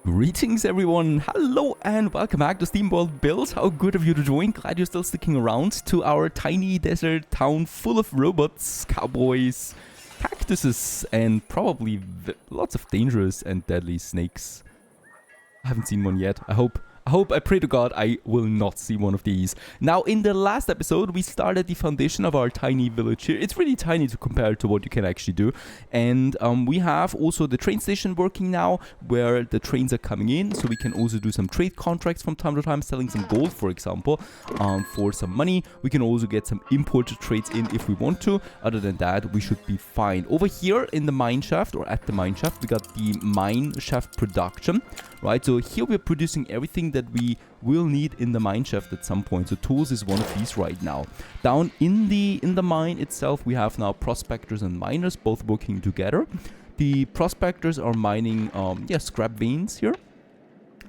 Greetings everyone, hello and welcome back to SteamWorld Builds. How good of you to join, glad you're still sticking around to our tiny desert town full of robots, cowboys, cactuses and probably lots of dangerous and deadly snakes. I haven't seen one yet, I pray to God I will not see one of these. Now, in the last episode, we started the foundation of our tiny village here. It's really tiny to compare to what you can actually do. And we have also the train station working now, where the trains are coming in. So we can also do some trade contracts from time to time, selling some gold, for example, for some money. We can also get some imported trades in if we want to. Other than that, we should be fine. Over here in the mine shaft, or at the mine shaft, we got the mine shaft production, right? So here we're producing everything that we will need in the mine shaft at some point. So tools is one of these right now. Down in the mine itself, we have now prospectors and miners both working together. The prospectors are mining scrap veins here.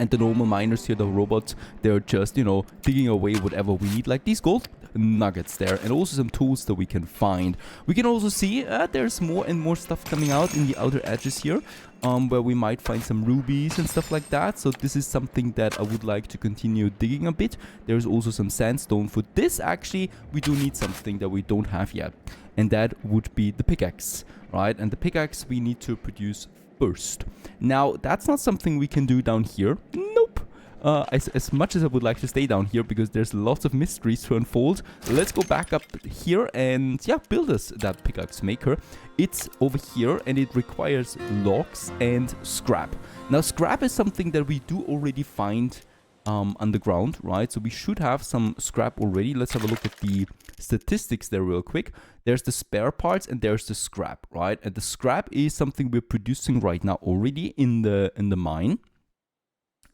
And the normal miners here, the robots, they're just, digging away whatever we need, like these gold nuggets there, and also some tools that we can find. We can also see there's more and more stuff coming out in the outer edges here, where we might find some rubies and stuff like that. So this is something that I would like to continue digging a bit. There's also some sandstone. For this, actually, we do need something that we don't have yet, and that would be the pickaxe, right? And the pickaxe we need to produce first. Now, that's not something we can do down here. Nope. As much as I would like to stay down here because there's lots of mysteries to unfold, let's go back up here and build us that pickaxe maker. It's over here and it requires logs and scrap. Now, scrap is something that we do already find underground, right? So we should have some scrap already. Let's have a look at the statistics there real quick. There's the spare parts and there's the scrap, right? And the scrap is something we're producing right now already in the mine.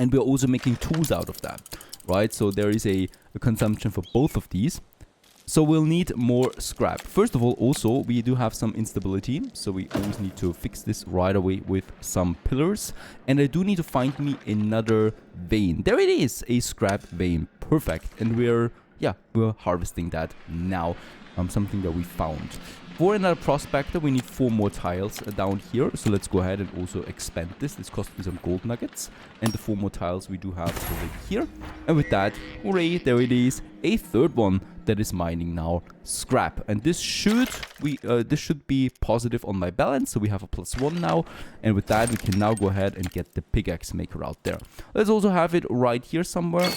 And we're also making tools out of that, right? So there is a consumption for both of these. So we'll need more scrap. First of all, also, we do have some instability. So we always need to fix this right away with some pillars. And I do need to find me another vein. There it is, a scrap vein. Perfect. And we're harvesting that now. Something that we found. For another prospector, we need 4 more tiles down here. So let's go ahead and also expand this. This cost me some gold nuggets. And the 4 more tiles we do have over here. And with that, hooray, there it is. A third one that is mining now scrap. And this should be positive on my balance. So we have a +1 now. And with that, we can now go ahead and get the pickaxe maker out there. Let's also have it right here somewhere,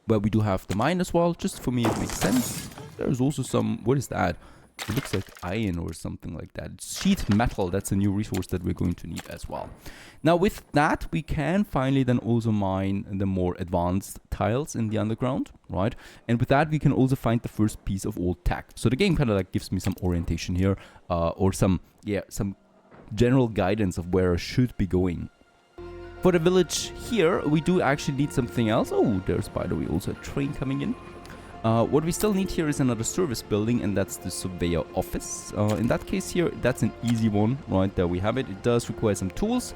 where we do have the mine as well. Just for me, it makes sense. There's also some, what is that? It looks like iron or something like that. It's sheet metal. That's a new resource that we're going to need as well. Now with that, we can finally then also mine the more advanced tiles in the underground, right? And with that, we can also find the first piece of old tech. So the game kind of like gives me some orientation here, or some general guidance of where I should be going. For the village here, we do actually need something else. Oh, there's, by the way, also a train coming in. What we still need here is another service building, and that's the surveyor office. In that case here, that's an easy one, right? There we have it. It does require some tools,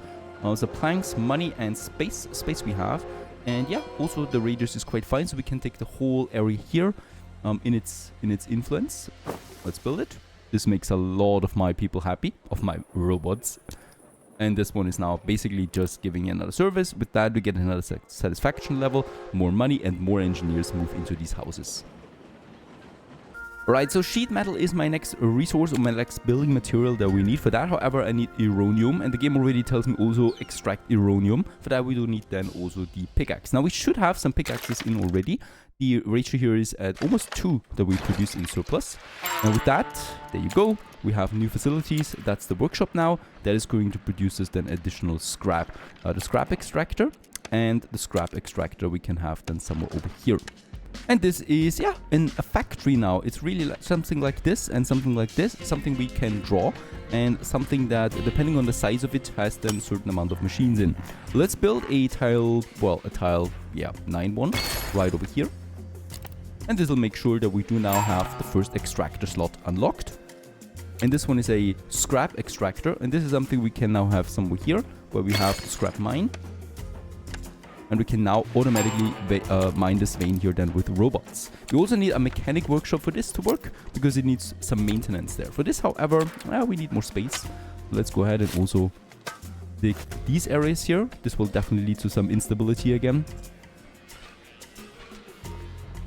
so planks, money, and space. Space we have. And also the radius is quite fine, so we can take the whole area here in its influence. Let's build it. This makes a lot of my people happy, of my robots. And this one is now basically just giving another service. With that, we get another satisfaction level, more money, and more engineers move into these houses. Alright, so sheet metal is my next resource, or my next building material that we need. For that, however, I need uronium, and the game already tells me also extract uronium. For that, we do need then also the pickaxe. Now, we should have some pickaxes in already. The ratio here is at almost 2 that we produce in surplus. And with that, there you go. We have new facilities. That's the workshop now. That is going to produce us then additional scrap. The scrap extractor and the scrap extractor we can have then somewhere over here. And this is, in a factory now. It's really like something like this and something like this. Something we can draw and something that, depending on the size of it, has then a certain amount of machines in. Let's build a tile, 9 one right over here. And this will make sure that we do now have the first extractor slot unlocked. And this one is a scrap extractor. And this is something we can now have somewhere here, where we have the scrap mine. And we can now automatically mine this vein here then with robots. We also need a mechanic workshop for this to work, because it needs some maintenance there. For this, however, we need more space. Let's go ahead and also dig these areas here. This will definitely lead to some instability again.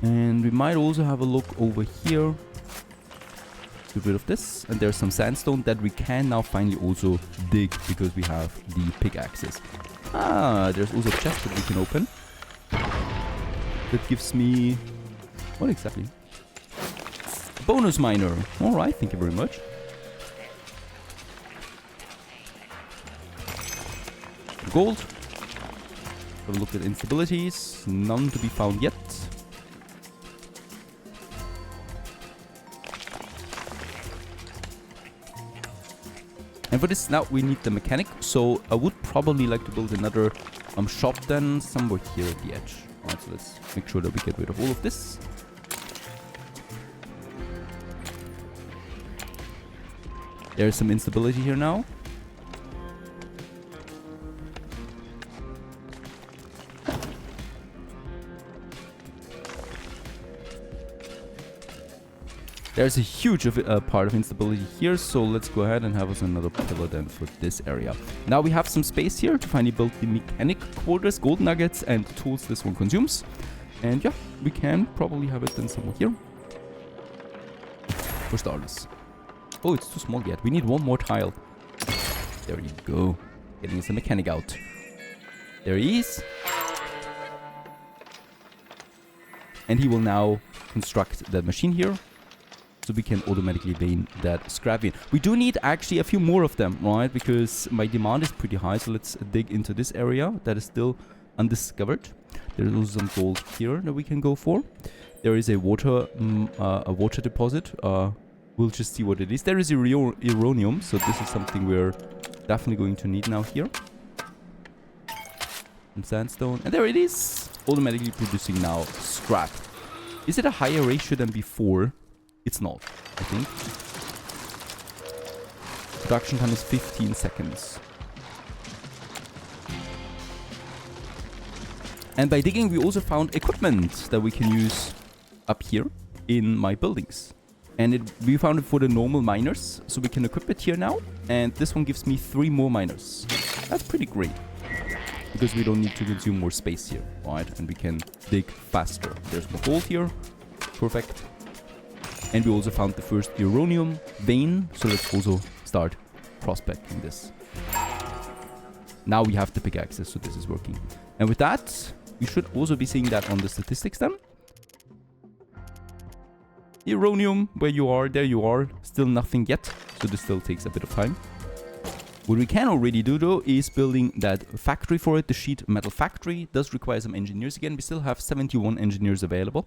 And we might also have a look over here. Get rid of this. And there's some sandstone that we can now finally also dig because we have the pickaxes. Ah, there's also a chest that we can open. That gives me... what exactly? Bonus miner. Alright, thank you very much. Gold. Have a look at instabilities. None to be found yet. And for this now we need the mechanic. So I would probably like to build another shop then somewhere here at the edge. Alright, so let's make sure that we get rid of all of this. There's some instability here now. There's a huge part of instability here, so let's go ahead and have us another pillar then for this area. Now we have some space here to finally build the mechanic quarters, gold nuggets, and the tools this one consumes. And yeah, we can probably have it then somewhere here. For starters. Oh, it's too small yet. We need one more tile. There you go. Getting us a mechanic out. There he is. And he will now construct that machine here. So we can automatically vein that scrap in. We do need actually a few more of them, right? Because my demand is pretty high. So let's dig into this area that is still undiscovered. There's also some gold here that we can go for. There is a water deposit. We'll just see what it is. There is uranium, so this is something we're definitely going to need now here. And sandstone. And there it is. Automatically producing now scrap. Is it a higher ratio than before? It's not, I think. Production time is 15 seconds. And by digging, we also found equipment that we can use up here in my buildings. And we found it for the normal miners, so we can equip it here now. And this one gives me 3 more miners. That's pretty great. Because we don't need to consume more space here, right? And we can dig faster. There's more gold here. Perfect. And we also found the first uranium vein, so let's also start prospecting this. Now we have the pickaxes, so this is working. And with that, we should also be seeing that on the statistics then. Uranium, where you are, there you are. Still nothing yet, so this still takes a bit of time. What we can already do though is building that factory for it, the sheet metal factory. Does require some engineers again. We still have 71 engineers available.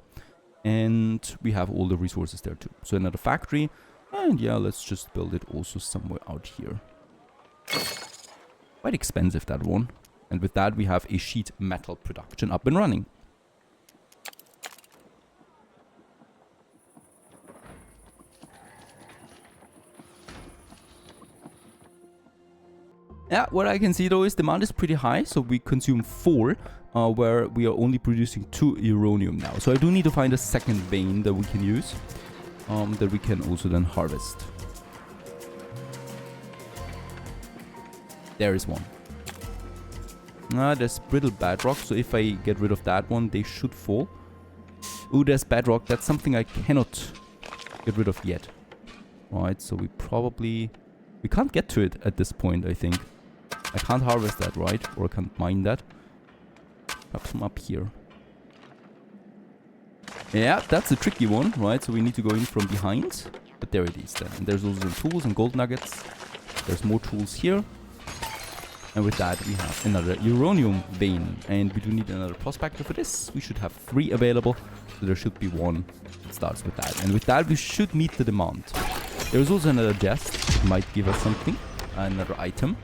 And we have all the resources there too. So another factory. And yeah, let's just build it also somewhere out here. Quite expensive, that one. And with that, we have a sheet metal production up and running. Yeah, what I can see though is demand is pretty high. So we consume 4. Where we are only producing 2 uranium now. So I do need to find a second vein that we can use. That we can also then harvest. There is one. There's brittle bedrock. So if I get rid of that one, they should fall. Ooh, there's bedrock. That's something I cannot get rid of yet. Right, so we can't get to it at this point, I think. I can't harvest that, right? Or I can't mine that. Perhaps from up here. Yeah, that's a tricky one, right? So we need to go in from behind. But there it is then. And there's also some tools and gold nuggets. There's more tools here. And with that, we have another uranium vein. And we do need another prospector for this. We should have 3 available. So there should be 1 that starts with that. And with that, we should meet the demand. There's also another chest that might give us something. Another item.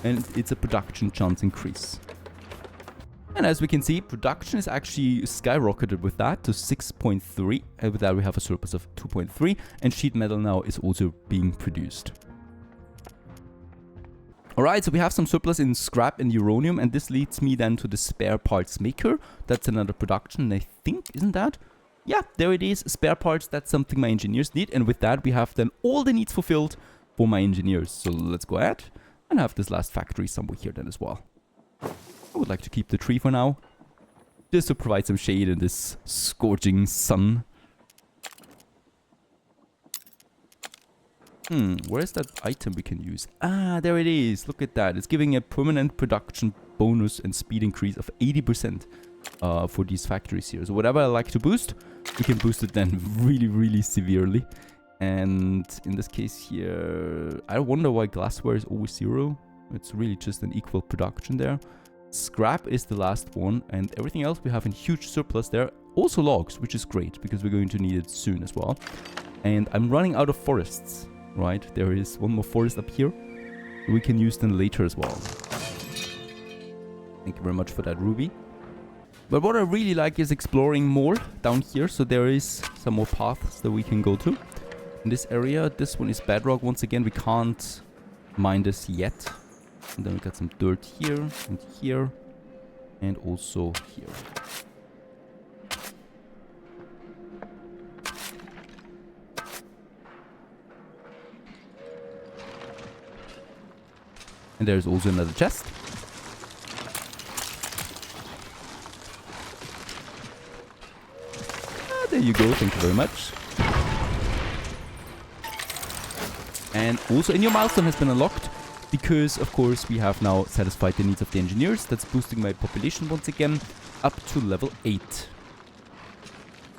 And it's a production chance increase. And as we can see, production is actually skyrocketed with that to 6.3. And with that, we have a surplus of 2.3. And sheet metal now is also being produced. Alright, so we have some surplus in scrap and uranium. And this leads me then to the spare parts maker. That's another production, I think, isn't that? Yeah, there it is. Spare parts, that's something my engineers need. And with that, we have then all the needs fulfilled for my engineers. So let's go ahead and have this last factory somewhere here then as well. I would like to keep the tree for now, just to provide some shade in this scorching sun. Where's that item we can use? Ah, there it is. Look at that. It's giving a permanent production bonus and speed increase of 80% for these factories here. So whatever I like to boost, we can boost it then really, really severely. And in this case here, I wonder why glassware is always 0. It's really just an equal production there. Scrap is the last one, and everything else we have in huge surplus there. Also logs, which is great because we're going to need it soon as well. And I'm running out of forests. Right, there is one more forest up here. We can use them later as well. Thank you very much for that, Ruby. But what I really like is exploring more down here. So there is some more paths that we can go to. In this area, this one is bedrock. Once again, we can't mine this yet. And then we got some dirt here, and also here. And there's also another chest. Ah, there you go. Thank you very much. And also a new milestone has been unlocked. Because, of course, we have now satisfied the needs of the engineers. That's boosting my population once again up to level 8.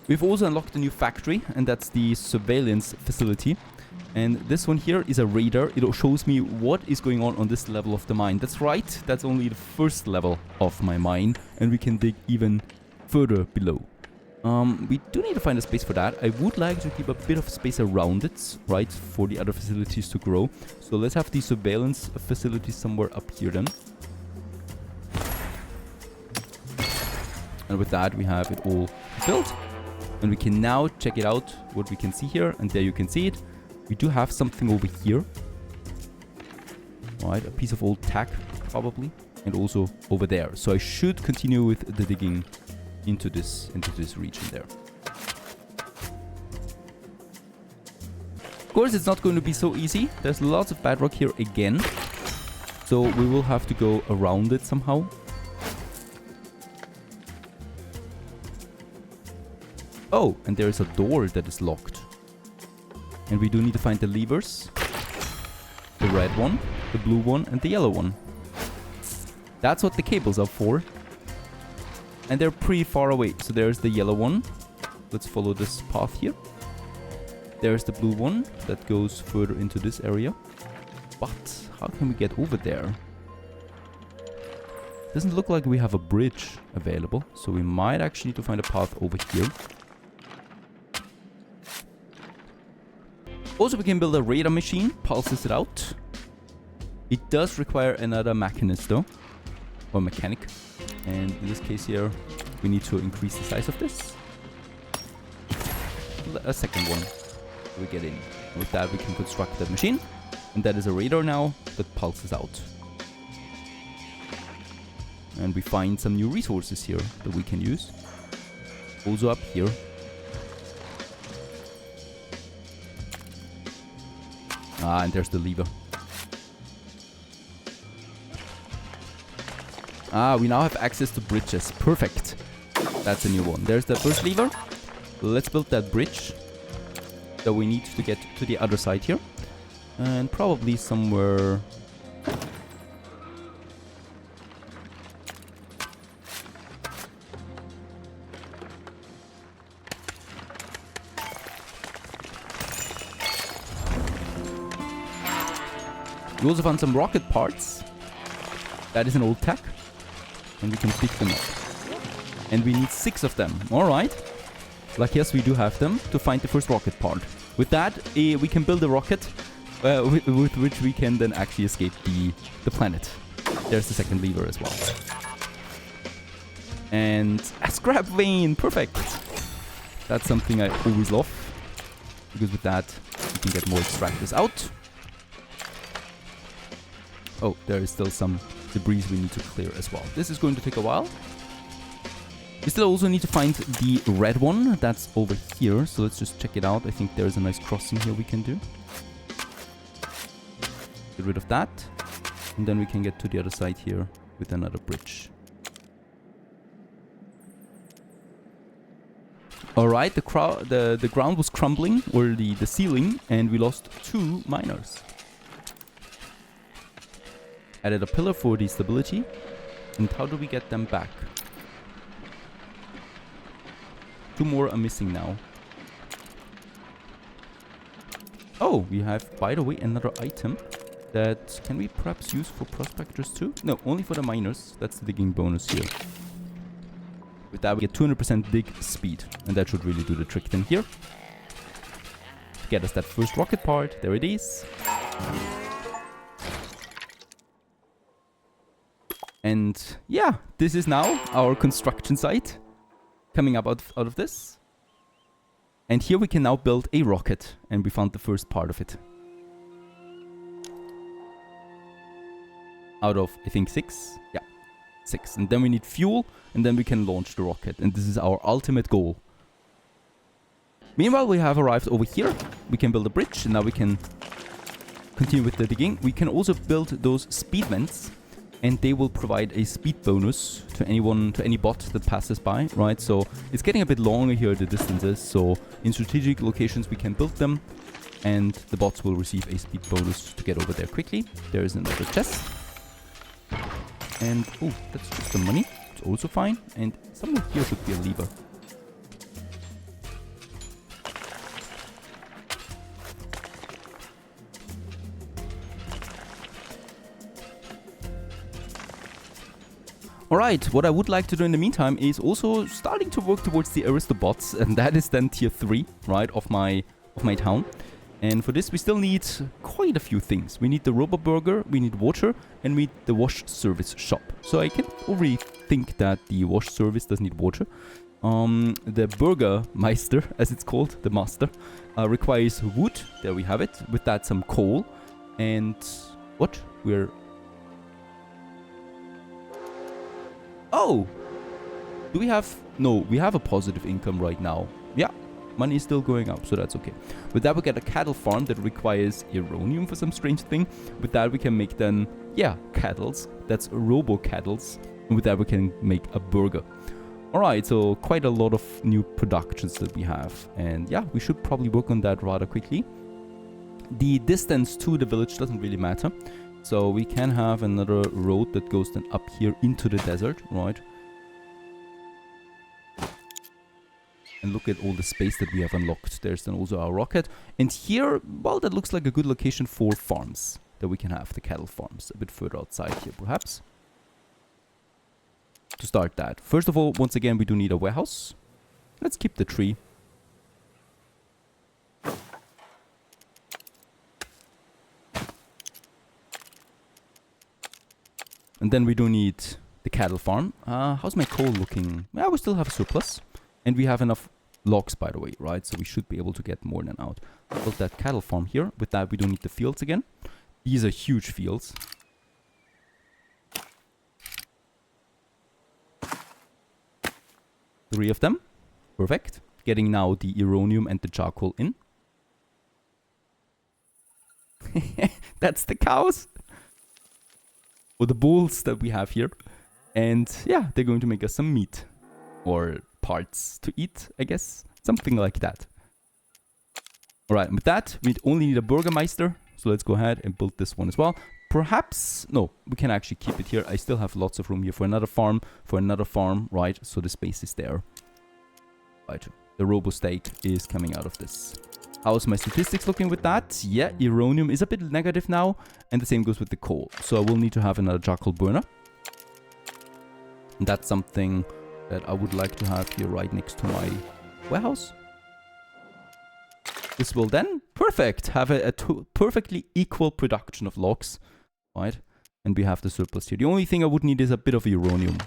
We've also unlocked a new factory. And that's the surveillance facility. And this one here is a radar. It shows me what is going on this level of the mine. That's right. That's only the first level of my mine. And we can dig even further below. We do need to find a space for that. I would like to keep a bit of space around it, right, for the other facilities to grow. So let's have the surveillance facility somewhere up here then. And with that, we have it all built. And we can now check it out, what we can see here. And there you can see it. We do have something over here. All right, a piece of old tack, probably. And also over there. So I should continue with the digging into this region there. Of course, it's not going to be so easy. There's lots of bedrock here again. So we will have to go around it somehow. Oh, and there is a door that is locked. And we do need to find the levers. The red one, the blue one, and the yellow one. That's what the cables are for. And they're pretty far away. So there's the yellow one. Let's follow this path here. There's the blue one that goes further into this area. But how can we get over there? Doesn't look like we have a bridge available. So we might actually need to find a path over here. Also, we can build a radar machine, pulses it out. It does require another mechanist though, or mechanic. And in this case here, we need to increase the size of this. A second one we get in. With that, we can construct that machine. And that is a radar now that pulses out. And we find some new resources here that we can use. Also up here. Ah, and there's the lever. Ah, we now have access to bridges. Perfect. That's a new one. There's the first lever. Let's build that bridge that we need to get to the other side here. And probably somewhere... We also found some rocket parts. That is an old tech. And we can pick them up. And we need 6 of them. Alright. Like, yes, we do have them to find the first rocket part. With that, we can build a rocket with which we can then actually escape the planet. There's the second lever as well. And a scrap vein. Perfect. That's something I always love. Because with that, we can get more extractors out. Oh, there is still some debris we need to clear as well. This is going to take a while. We still also need to find the red one. That's over here. So let's just check it out. I think there's a nice crossing here we can do. Get rid of that. And then we can get to the other side here with another bridge. Alright, the ground was crumbling, or the ceiling, and we lost 2 miners. Added a pillar for the stability. And how do we get them back? 2 more are missing now. Oh, we have, by the way, another item that can we perhaps use for prospectors too? No, only for the miners. That's the digging bonus here. With that, we get 200% dig speed. And that should really do the trick then here. Get us that first rocket part. There it is. And yeah, this is now our construction site. Coming up out of this. And here we can now build a rocket. And we found the first part of it. Out of, I think, 6. Yeah, 6. And then we need fuel. And then we can launch the rocket. And this is our ultimate goal. Meanwhile, we have arrived over here. We can build a bridge. And now we can continue with the digging. We can also build those speed vents. And they will provide a speed bonus to any bot that passes by, right? So it's getting a bit longer here, the distances. So in strategic locations, we can build them. And the bots will receive a speed bonus to get over there quickly. There is another chest. And, oh, that's just the money. It's also fine. And somewhere here should be a lever. Alright, what I would like to do in the meantime is also starting to work towards the Arista bots, and that is then tier 3, right, of my town. And for this we still need quite a few things. We need the robot burger, we need water, and we need the wash service shop. So I can already think that the wash service does need water. The burger meister, as it's called, the master, requires wood. There we have it. With that, some coal. And what? Oh! Do we have... No, we have a positive income right now. Yeah, money is still going up, so that's okay. With that, we get a cattle farm that requires uronium for some strange thing. With that, we can make then, yeah, cattles. That's robo-cattles. And with that, we can make a burger. Alright, so quite a lot of new productions that we have. And yeah, we should probably work on that rather quickly. The distance to the village doesn't really matter. So we can have another road that goes then up here into the desert, right? And look at all the space that we have unlocked. There's then also our rocket. And here, well, that looks like a good location for farms that we can have, the cattle farms. A bit further outside here, perhaps. To start that. First of all, once again, we do need a warehouse. Let's keep the tree. And then we do need the cattle farm. How's my coal looking? Yeah, we still have a surplus. And we have enough logs, by the way, right? So we should be able to get more than out. Build that cattle farm here. With that, we don't need the fields again. These are huge fields. Three of them. Perfect. Getting now the uranium and the charcoal in. That's the cows. Or the bulls that we have here. And yeah, they're going to make us some meat. Or parts to eat, I guess. Something like that. Alright, with that, we only need a burgermeister. So let's go ahead and build this one as well. Perhaps, no, we can actually keep it here. I still have lots of room here for another farm, right? So the space is there. Right, the robo-steak is coming out of this. How's my statistics looking with that? Yeah, uranium is a bit negative now. And the same goes with the coal. So I will need to have another charcoal burner. And that's something that I would like to have here right next to my warehouse. This will then, perfect, have a perfectly equal production of logs. Right? And we have the surplus here. The only thing I would need is a bit of uranium.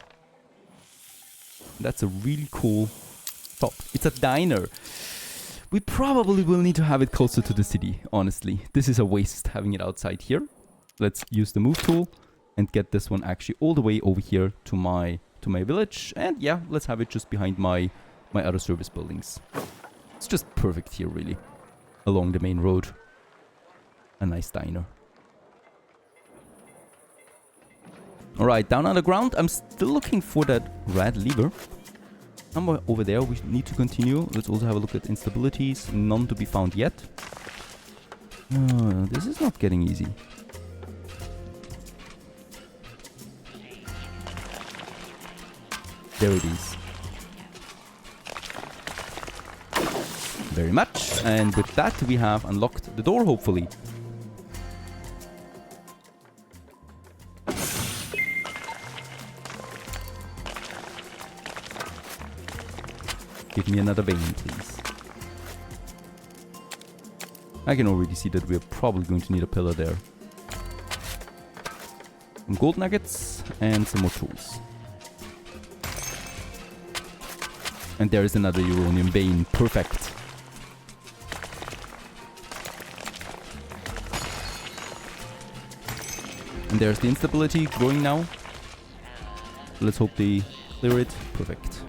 That's a really cool top. It's a diner. We probably will need to have it closer to the city, honestly. This is a waste having it outside here. Let's use the move tool and get this one actually all the way over here to my village. And yeah, let's have it just behind my other service buildings. It's just perfect here, really. Along the main road. A nice diner. Alright, down underground, I'm still looking for that red lever. Somewhere over there, we need to continue. Let's also have a look at instabilities. None to be found yet. This is not getting easy. There it is. Very much. And with that, we have unlocked the door, hopefully. Give me another vein, please. I can already see that we're probably going to need a pillar there. Some gold nuggets and some more tools. And there is another uranium vein. Perfect. And there's the instability growing now. Let's hope they clear it. Perfect.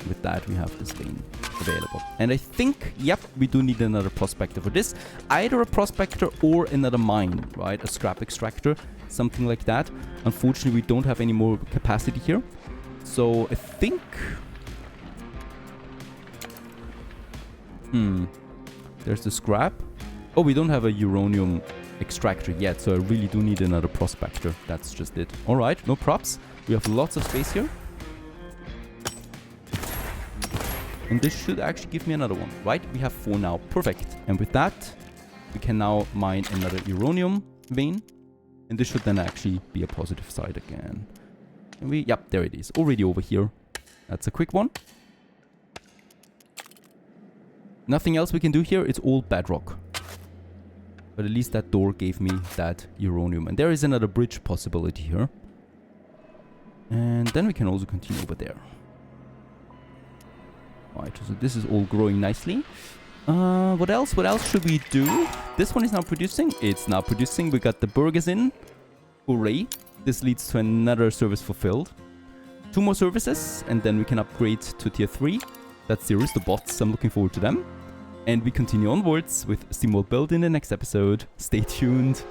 With that, we have this vein available. And I think, yep, we do need another prospector for this. Either a prospector or another mine, right? A scrap extractor, something like that. Unfortunately, we don't have any more capacity here. So I think... There's the scrap. Oh, we don't have a uranium extractor yet, so I really do need another prospector. That's just it. Alright, no props. We have lots of space here. And this should actually give me another one, right? We have 4 now. Perfect. And with that, we can now mine another uranium vein. And this should then actually be a positive side again. And yep, there it is. Already over here. That's a quick one. Nothing else we can do here. It's all bedrock. But at least that door gave me that uranium. And there is another bridge possibility here. And then we can also continue over there. Right, so this is all growing nicely. What else? What else should we do? This one is now producing. It's now producing. We got the burgers in. Hooray. This leads to another service fulfilled. 2 more services, and then we can upgrade to tier 3. That's the Arista bots. I'm looking forward to them. And we continue onwards with SteamWorld Build in the next episode. Stay tuned.